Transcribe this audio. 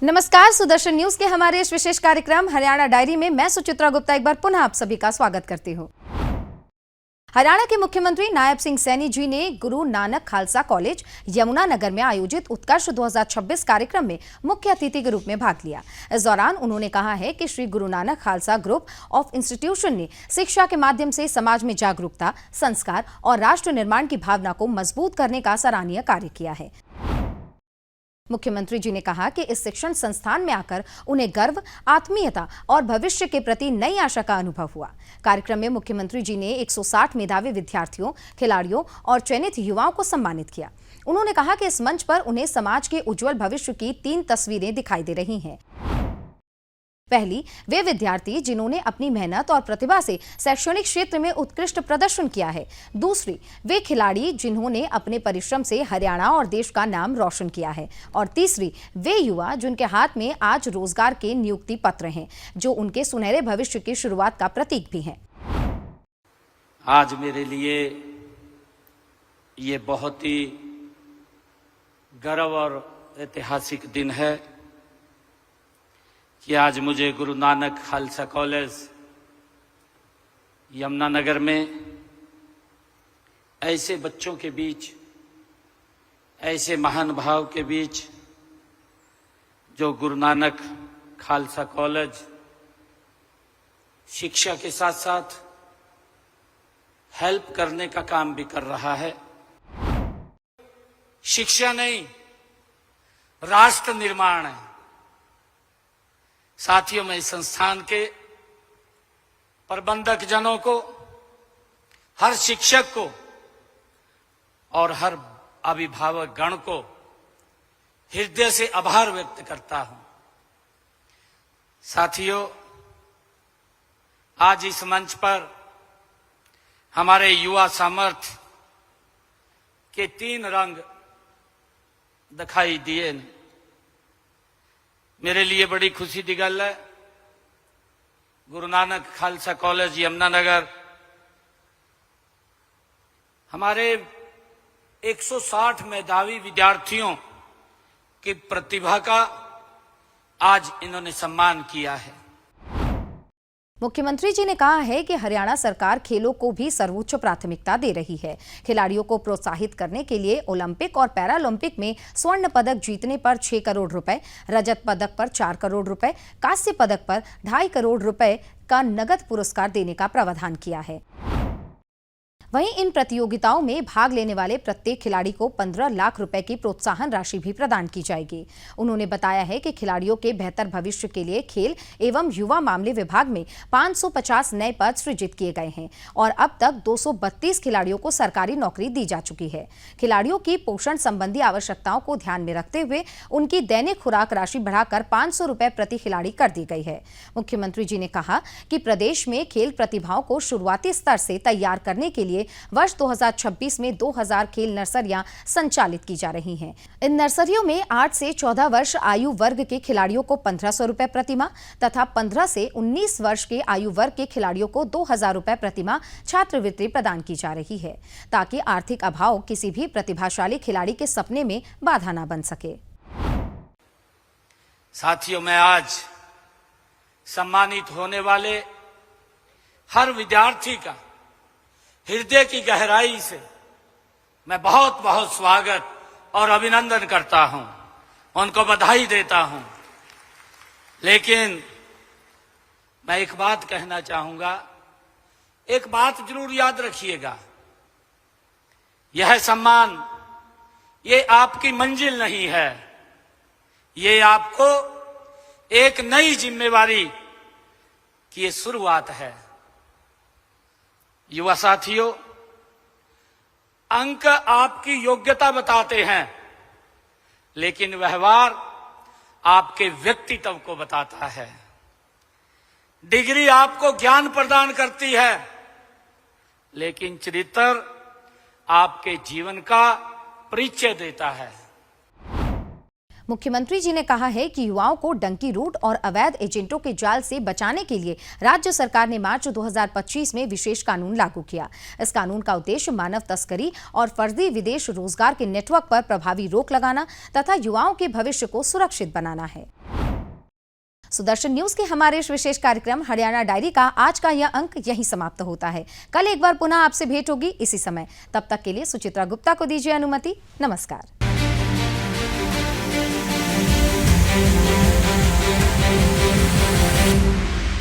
नमस्कार, सुदर्शन न्यूज के हमारे इस विशेष कार्यक्रम हरियाणा डायरी में मैं सुचित्रा गुप्ता एक बार पुनः आप सभी का स्वागत करती हूं। हरियाणा के मुख्यमंत्री नायब सिंह सैनी जी ने गुरु नानक खालसा कॉलेज यमुनानगर में आयोजित उत्कर्ष 2026 कार्यक्रम में मुख्य अतिथि के रूप में भाग लिया। इस दौरान उन्होंने कहा है कि Shri Guru Nanak Khalsa group of institution ने शिक्षा के माध्यम से समाज में जागरूकता, संस्कार और राष्ट्र निर्माण की भावना को मजबूत करने का सराहनीय कार्य किया है। मुख्यमंत्री जी ने कहा कि इस शिक्षण संस्थान में आकर उन्हें गर्व, आत्मीयता और भविष्य के प्रति नई आशा का अनुभव हुआ। कार्यक्रम में मुख्यमंत्री जी ने 160 मेधावी विद्यार्थियों, खिलाड़ियों और चयनित युवाओं को सम्मानित किया। उन्होंने कहा कि इस मंच पर उन्हें समाज के उज्जवल भविष्य की 3 तस्वीरें दिखाई दे रही हैं। पहली, वे विद्यार्थी जिन्होंने अपनी मेहनत और प्रतिभा से शैक्षणिक क्षेत्र में उत्कृष्ट प्रदर्शन किया है। दूसरी, वे खिलाड़ी जिन्होंने अपने परिश्रम से हरियाणा और देश का नाम रोशन किया है। और तीसरी, वे युवा जिनके हाथ में आज रोजगार के नियुक्ति पत्र हैं, जो उनके सुनहरे भविष्य की शुरुआत का प्रतीक भी हैं। आज मेरे लिए ये बहुत ही गर्व और ऐतिहासिक दिन है कि आज मुझे गुरु नानक खालसा कॉलेज यमुनानगर में ऐसे बच्चों के बीच, ऐसे महान भाव के बीच जो गुरु नानक खालसा कॉलेज शिक्षा के साथ साथ हेल्प करने का काम भी कर रहा है। शिक्षा नहीं, राष्ट्र निर्माण है। साथियों, मैं इस संस्थान के प्रबंधक जनों को, हर शिक्षक को और हर अभिभावक गण को हृदय से आभार व्यक्त करता हूं। साथियों, आज इस मंच पर हमारे युवा सामर्थ्य के 3 रंग दिखाई दिए। मेरे लिए बड़ी खुशी की गल है। गुरु नानक खालसा कॉलेज यमुनानगर हमारे 160 मेधावी विद्यार्थियों की प्रतिभा का आज इन्होंने सम्मान किया है। मुख्यमंत्री जी ने कहा है कि हरियाणा सरकार खेलों को भी सर्वोच्च प्राथमिकता दे रही है। खिलाड़ियों को प्रोत्साहित करने के लिए ओलंपिक और पैरालंपिक में स्वर्ण पदक जीतने पर 6 करोड़ रुपए, रजत पदक पर 4 करोड़ रुपए, कांस्य पदक पर 2.5 करोड़ रुपए का नगद पुरस्कार देने का प्रावधान किया है। वहीं इन प्रतियोगिताओं में भाग लेने वाले प्रत्येक खिलाड़ी को 15 लाख रुपए की प्रोत्साहन राशि भी प्रदान की जाएगी। उन्होंने बताया है कि खिलाड़ियों के बेहतर भविष्य के लिए खेल एवं युवा मामले विभाग में 550 नए पद सृजित किए गए हैं और अब तक 232 खिलाड़ियों को सरकारी नौकरी दी जा चुकी है। खिलाड़ियों की पोषण संबंधी आवश्यकताओं को ध्यान में रखते हुए उनकी दैनिक खुराक राशि बढ़ाकर 500 रुपए प्रति खिलाड़ी कर दी गई है। मुख्यमंत्री जी ने कहा कि प्रदेश में खेल प्रतिभाओं को शुरुआती स्तर से तैयार करने के लिए वर्ष 2026 में 2000 खेल नर्सरियां संचालित की जा रही हैं। इन नर्सरियों में 8 से 14 वर्ष आयु वर्ग के खिलाड़ियों को 1500 रुपए प्रतिमाह तथा 15 से 19 वर्ष के आयु वर्ग के खिलाड़ियों को 2000 रुपए प्रतिमाह छात्रवृत्ति प्रदान की जा रही है, ताकि आर्थिक अभाव किसी भी प्रतिभाशाली खिलाड़ी के सपने में बाधा न बन सके। साथियों, मैं आज सम्मानित होने वाले हर विद्यार्थी का हृदय की गहराई से मैं बहुत बहुत स्वागत और अभिनंदन करता हूं, उनको बधाई देता हूं। लेकिन मैं एक बात कहना चाहूंगा, एक बात जरूर याद रखिएगा, यह सम्मान ये आपकी मंजिल नहीं है, ये आपको एक नई जिम्मेवारी की ये शुरुआत है। युवा साथियों, अंक आपकी योग्यता बताते हैं, लेकिन व्यवहार आपके व्यक्तित्व को बताता है। डिग्री आपको ज्ञान प्रदान करती है, लेकिन चरित्र आपके जीवन का परिचय देता है। मुख्यमंत्री जी ने कहा है कि युवाओं को डंकी रूट और अवैध एजेंटों के जाल से बचाने के लिए राज्य सरकार ने मार्च 2025 में विशेष कानून लागू किया। इस कानून का उद्देश्य मानव तस्करी और फर्जी विदेश रोजगार के नेटवर्क पर प्रभावी रोक लगाना तथा युवाओं के भविष्य को सुरक्षित बनाना है। सुदर्शन न्यूज के हमारे इस विशेष कार्यक्रम हरियाणा डायरी का आज का यह अंक यहीं समाप्त होता है। कल एक बार पुनः आपसे भेंट होगी इसी समय। तब तक के लिए सुचित्रा गुप्ता को दीजिए अनुमति। नमस्कार।